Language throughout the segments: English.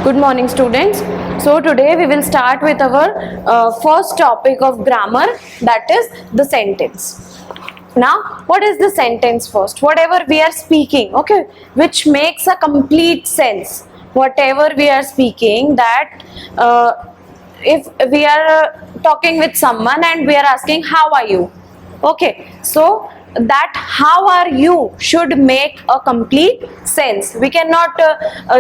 Good morning, students. So today we will start with our first topic of grammar, that is the sentence. Now, what is the sentence first? Whatever we are speaking, okay, which makes a complete sense. Whatever we are speaking, that if we are talking with someone and we are asking, how are you? Okay, so that how are you should make a complete sense. We cannot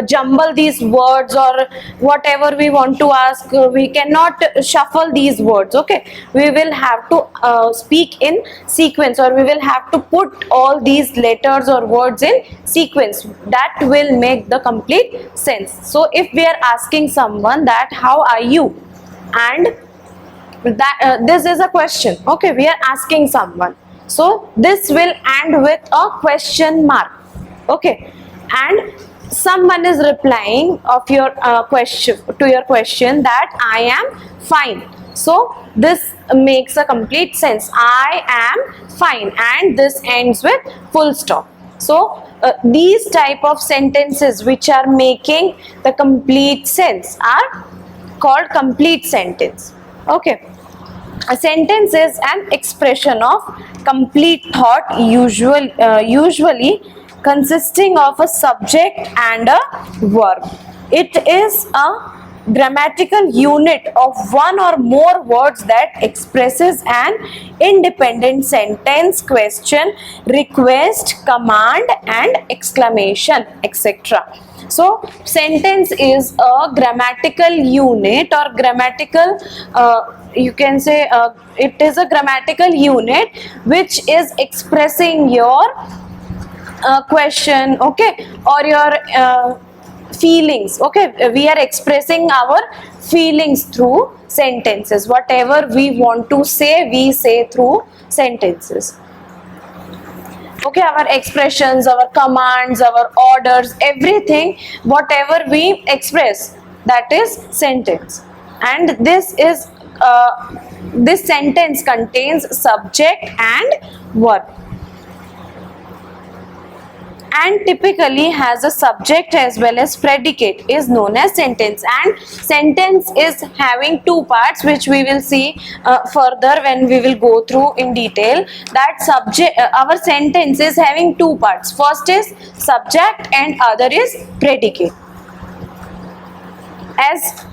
jumble these words or whatever we want to ask. We cannot shuffle these words. Okay, we will have to speak in sequence, or we will have to put all these letters or words in sequence. That will make the complete sense. So if we are asking someone that how are you, and that this is a question, okay, we are asking someone, so this will end with a question mark, okay, and someone is replying of your question to your question that I am fine. So this makes a complete sense. I am fine, and this ends with full stop. So these type of sentences which are making the complete sense are called complete sentence. Okay, a sentence is an expression of complete thought, usually consisting of a subject and a verb. It is a grammatical unit of one or more words that expresses an independent sentence, question, request, command, and exclamation, etc. So sentence is a grammatical unit or grammatical you can say it is a grammatical unit which is expressing your question, okay, or your feelings. Okay, we are expressing our feelings through sentences. Whatever we want to say, we say through sentences. Okay, our expressions, our commands, our orders, everything, whatever we express, that is sentence. And this sentence contains subject and verb, and typically has a subject as well as predicate, is known as sentence. And sentence is having two parts, which we will see further when we will go through in detail. That subject, our sentence is having two parts. First is subject and other is predicate. As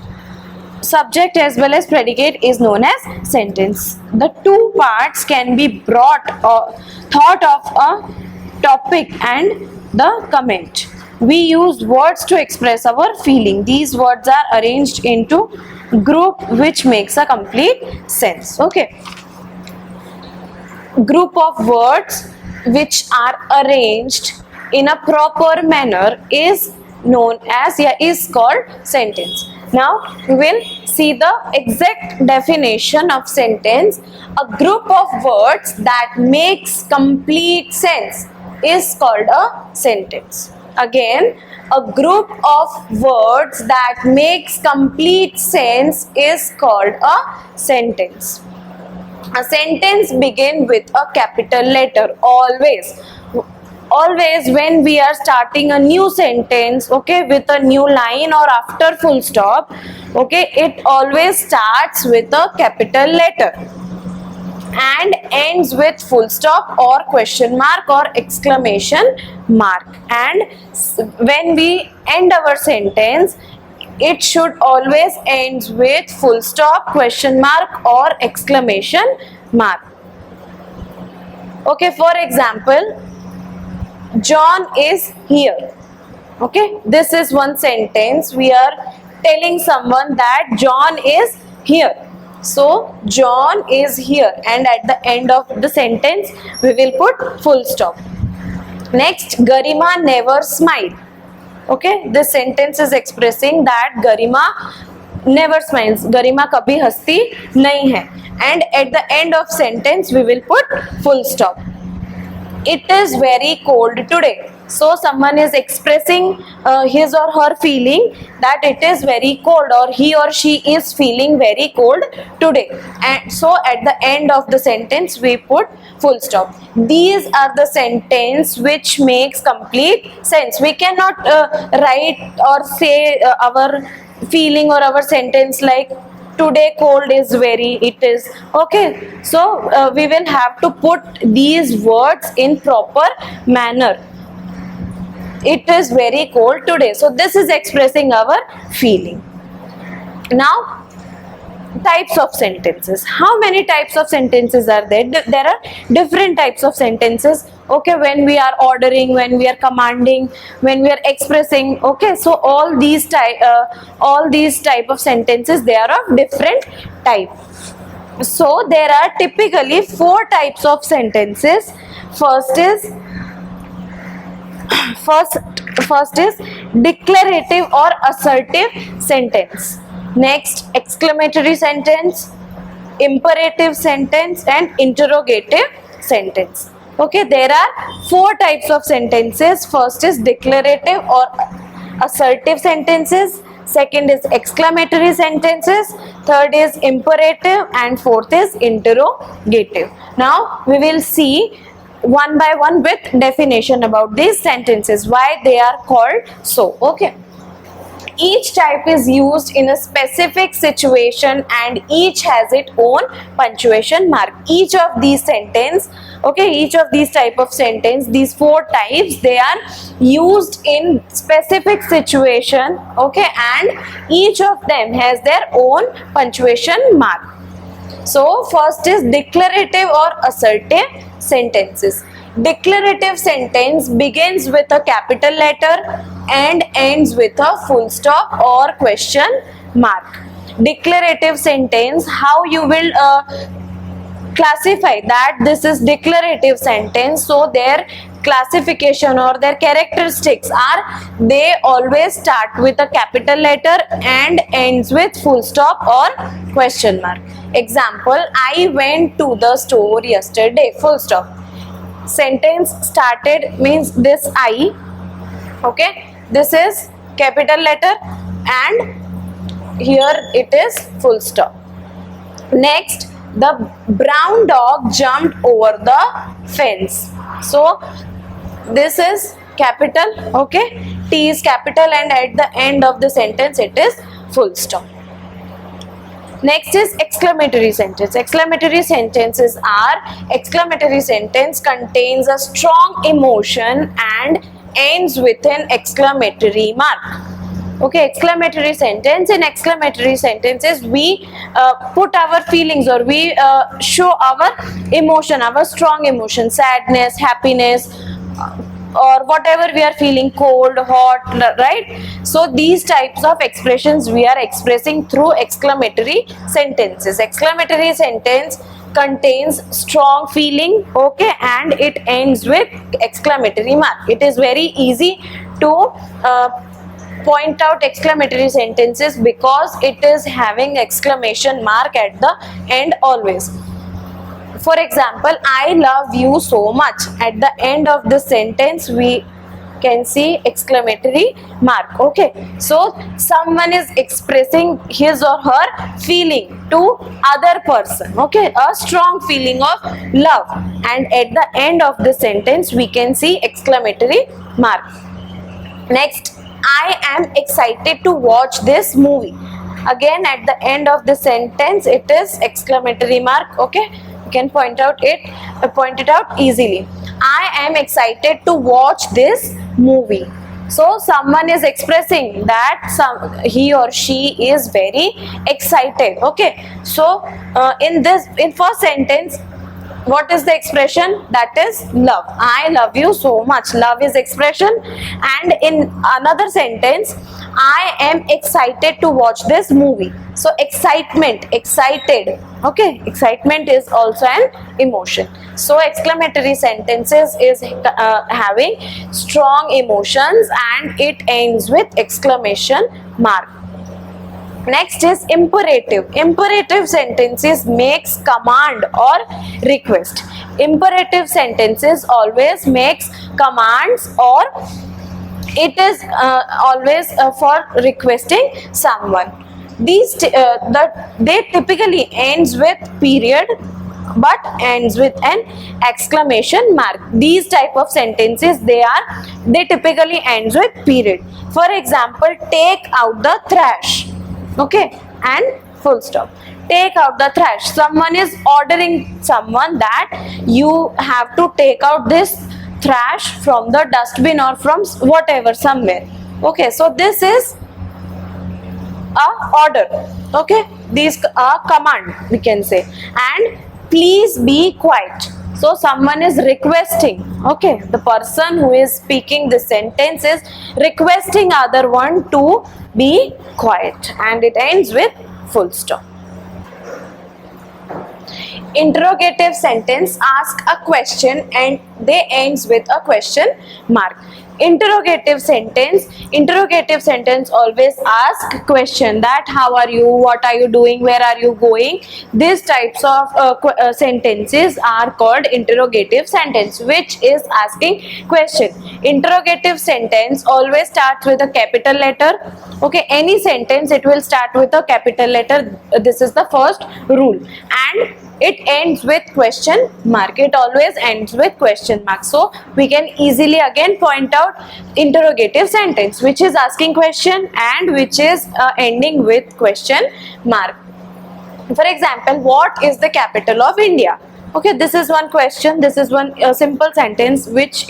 subject as well as predicate is known as sentence. The two parts can be brought or thought of a topic and the comment. We use words to express our feeling. These words are arranged into group which makes a complete sense. Okay, group of words which are arranged in a proper manner is known as, is called sentence. Now we will see the exact definition of sentence. A group of words that makes complete sense is called a sentence. Again, a group of words that makes complete sense is called a sentence. A sentence begins with a capital letter, always when we are starting a new sentence, okay, with a new line or after full stop, okay, it always starts with a capital letter and ends with full stop or question mark or exclamation mark. And when we end our sentence, it should always end with full stop, question mark or exclamation mark. Okay, for example, John is here. Okay, this is one sentence. We are telling someone that John is here. So John is here, and at the end of the sentence we will put full stop. Next, Garima never smiled. Okay, this sentence is expressing that Garima never smiles. Garima kabhi हंसती नहीं है. And at the end of sentence we will put full stop. It is very cold today. So someone is expressing his or her feeling that it is very cold, or he or she is feeling very cold today, and so at the end of the sentence we put full stop. These are the sentence which makes complete sense. We cannot write or say our feeling or our sentence like today cold is very, it is okay. So we will have to put these words in proper manner. It is very cold today, so this is expressing our feeling. Now, types of sentences. How many types of sentences are there? There are different types of sentences, okay, when we are ordering, when we are commanding, when we are expressing, okay. So all these type of sentences, they are of different type. So there are typically 4 types of sentences. First is declarative or assertive sentence. Next, exclamatory sentence, imperative sentence, and interrogative sentence. Okay, there are 4 types of sentences. First is declarative or assertive sentences. Second is exclamatory sentences. Third is imperative, and fourth is interrogative. Now we will see one by one with definition about these sentences, why they are called so. Okay, each type is used in a specific situation and each has its own punctuation mark. Each of these sentence, okay, each of these type of sentence, these 4 types, they are used in specific situation, okay, and each of them has their own punctuation mark. So first is declarative or assertive sentences. Declarative sentence begins with a capital letter and ends with a full stop or question mark. Declarative sentence, how you will classify that this is declarative sentence? So their classification or their characteristics are, they always start with a capital letter and ends with full stop or question mark. Example, I went to the store yesterday, full stop. Sentence started means this I, okay, this is capital letter and here it is full stop. Next, the brown dog jumped over the fence. So this is capital, okay, T is capital, and at the end of the sentence it is full stop. Next is exclamatory sentence. Exclamatory sentences are, exclamatory sentence contains a strong emotion and ends with an exclamatory mark. Okay, exclamatory sentence. In exclamatory sentences, we put our feelings or we show our emotion, our strong emotion, sadness, happiness, or whatever we are feeling, cold, hot, right? So these types of expressions we are expressing through exclamatory sentences. Exclamatory sentence contains strong feeling, okay, and it ends with exclamatory mark. It is very easy to point out exclamatory sentences because it is having exclamation mark at the end always. For example, I love you so much. At the end of the sentence we can see exclamatory mark. Okay, so someone is expressing his or her feeling to other person, okay, a strong feeling of love, and at the end of the sentence we can see exclamatory mark. Next, I am excited to watch this movie. Again, at the end of the sentence it is exclamatory mark. Okay, you can point it out easily. I am excited to watch this movie. So someone is expressing that he or she is very excited. Okay, so in first sentence, what is the expression? That is love. I love you so much. Love is expression. And in another sentence, I am excited to watch this movie. So excitement, excited. Okay, excitement is also an emotion. So exclamatory sentences is having strong emotions and it ends with exclamation mark. Next is imperative. Imperative sentences makes command or request. Imperative sentences always makes commands, or it is always for requesting someone. They typically ends with period but ends with an exclamation mark. These type of sentences, they typically ends with period. For example, take out the trash, okay, and full stop. Take out the trash. Someone is ordering someone that you have to take out this trash from the dustbin or from whatever, somewhere. Okay, so this is a order. Okay, these are command, we can say. And please be quiet. So someone is requesting. Okay, the person who is speaking this sentence is requesting other one to be quiet, and it ends with full stop. Interrogative sentence ask a question and they ends with a question mark. Interrogative sentence always ask question, that how are you, what are you doing, where are you going. These types of sentences are called interrogative sentence, which is asking question. Interrogative sentence always starts with a capital letter. Okay, any sentence, it will start with a capital letter. This is the first rule. And it ends with question mark. It always ends with question mark. So we can easily again point out interrogative sentence which is asking question and which is ending with question mark. For example, what is the capital of India? Okay, this is one question. This is one simple sentence which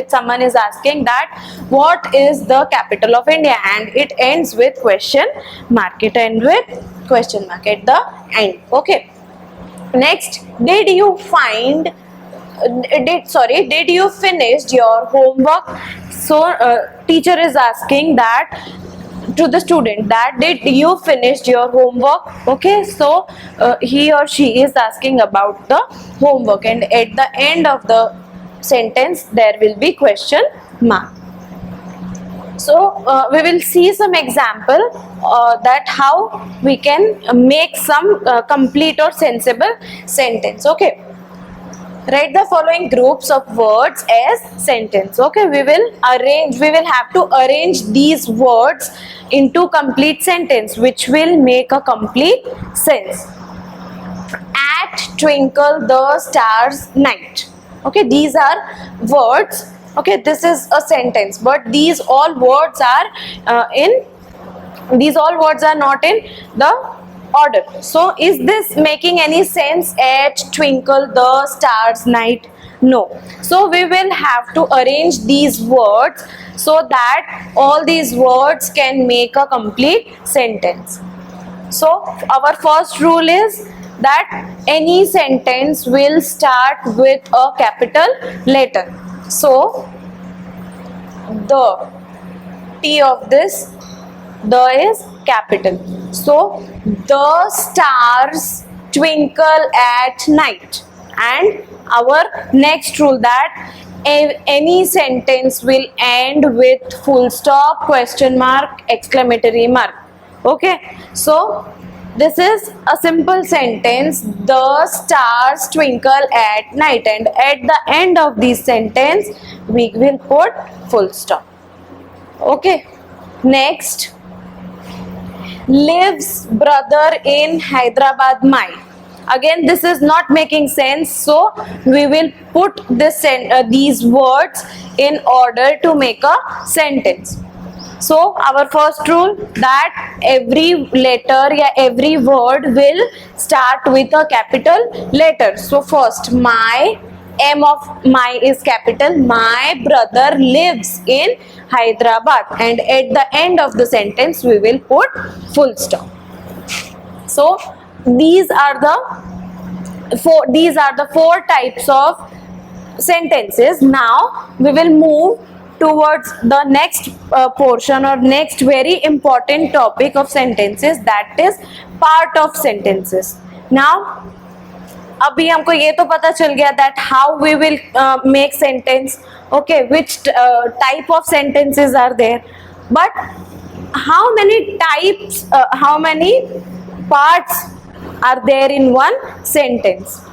someone is asking that what is the capital of India, and it ends with question mark. It ends with question mark at the end. Okay. Next, did you finish your homework? So teacher is asking that to the student, that did you finish your homework? Okay, so he or she is asking about the homework, and at the end of the sentence there will be question mark. So we will see some example that how we can make some complete or sensible sentence. Okay, write the following groups of words as sentence. Okay, we will have to arrange these words into complete sentence which will make a complete sense. At twinkle the stars night. Okay, these are words. Okay, this is a sentence, but these all words are not in the order. So is this making any sense? At twinkle the stars night? No. So we will have to arrange these words so that all these words can make a complete sentence. So our first rule is that any sentence will start with a capital letter. So the T of this, the is capital. So the stars twinkle at night. And our next rule, that any sentence will end with full stop, question mark, exclamatory mark. Okay, so this is a simple sentence, the stars twinkle at night, and at the end of this sentence we will put full stop. Okay, next, lives brother in Hyderabad my. Again, this is not making sense, so we will put these words in order to make a sentence. So our first rule, that every letter, every word will start with a capital letter. So first, my, M of my is capital. My brother lives in Hyderabad, and at the end of the sentence we will put full stop. So these are the four types of sentences. Now we will move towards the next portion or next very important topic of sentences, that is part of sentences. Now अभी हमको ये तो पता चल गया that how we will make sentence. Okay, which type of sentences are there, but how many types, how many parts are there in one sentence?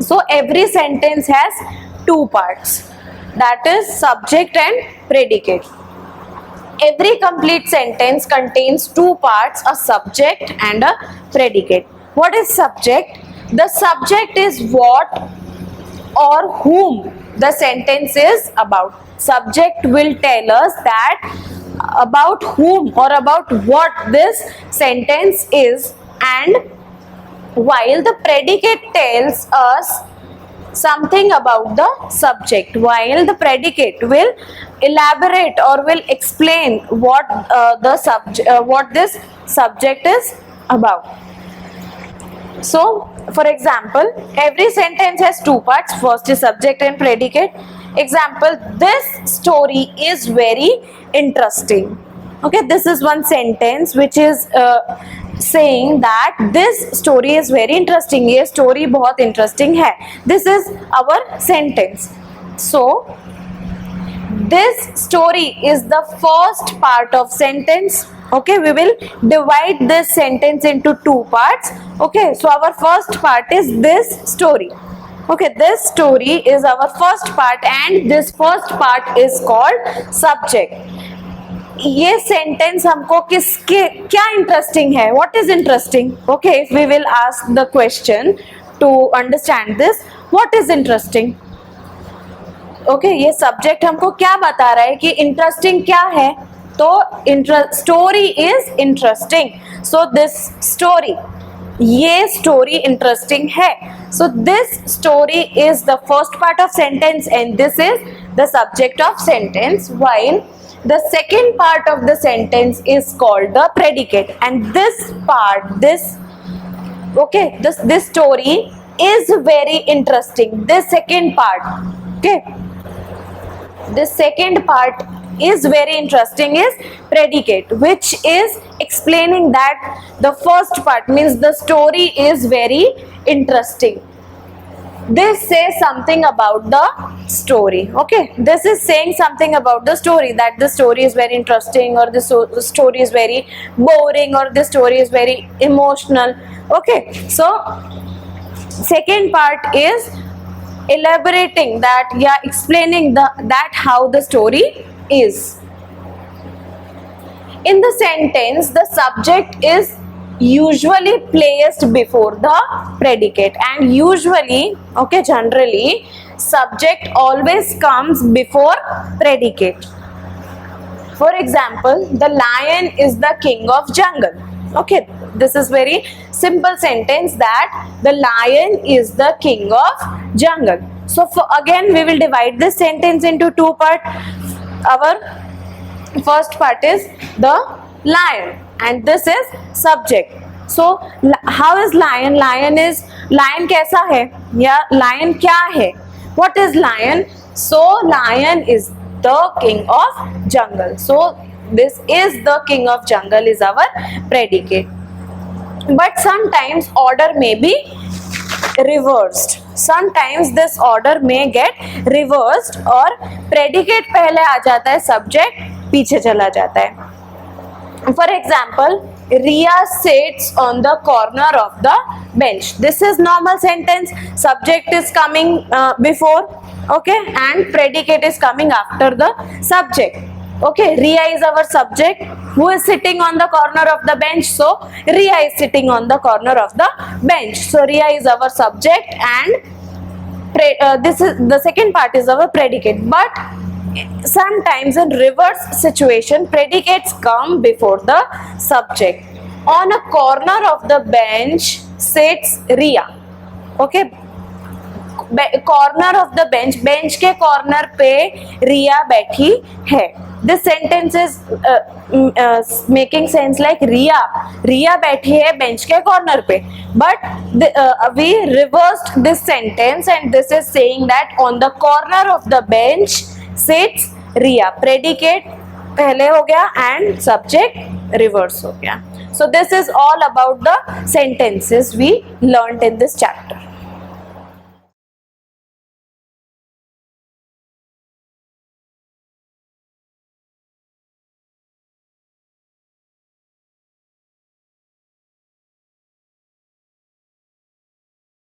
So every sentence has two parts, that is subject and predicate. Every complete sentence contains two parts, a subject and a predicate. What is subject? The subject is what or whom the sentence is about. Subject will tell us that about whom or about what this sentence is, and while the predicate tells us something about the subject, while the predicate will elaborate or will explain what what this subject is about. So for example, every sentence has two parts, first is subject and predicate. Example, this story is very interesting. Okay, this is one sentence which is saying that this story is very interesting, ये story बहुत interesting है. This is our sentence. So this story is the first part of sentence. Okay, we will divide this sentence into two parts. Okay, so our first part is this story. Okay, this story is our first part and this first part is called subject. ये sentence हमको किसके क्या interesting है, what is interesting. Okay, if we will ask the question to understand this, what is interesting. Okay, ये subject हमको क्या बता रहा है कि इंटरेस्टिंग क्या है. तो story is interesting. So this story, ये स्टोरी इंटरेस्टिंग है. So this story is the first part of sentence and this is the subject of sentence, while the second part of the sentence is called the predicate. And this part, this story is very interesting. This second part, okay, this second part is very interesting is predicate, which is explaining that the first part means the story is very interesting. This says something about the story. Okay, this is saying something about the story, that the story is very interesting or the story is very boring or the story is very emotional. Okay, so second part is elaborating that, explaining that how the story is. In the sentence, the subject is usually placed before the predicate, and usually, okay, generally subject always comes before predicate. For example, the lion is the king of jungle. Okay, this is very simple sentence, that the lion is the king of jungle. So again we will divide this sentence into two parts. Our first part is the lion and this is subject. So how is lion? Lion कैसा है या lion क्या है? What is lion? So lion is the king of jungle. So this is the king of jungle is our predicate. But sometimes order may be reversed. Sometimes this order may get reversed और predicate पहले आ जाता है, subject पीछे चला जाता है. For example, Riya sits on the corner of the bench. This is normal sentence. Subject is coming before, okay, and predicate is coming after the subject. Okay, Riya is our subject who is sitting on the corner of the bench. So Riya is sitting on the corner of the bench. So Riya is our subject and this is the second part is our predicate. But sometimes in reverse situation, predicates come before the subject. On a corner of the bench sits Riya. Okay, corner of the bench, bench के corner पे Riya बैठी है. This sentence is making sense like Riya बैठी है bench के corner पे. But we reversed this sentence and this is saying that on the corner of the bench sits Riya. Predicate पहले हो गया and subject reverse हो गया. So this is all about the sentences we learned in this chapter.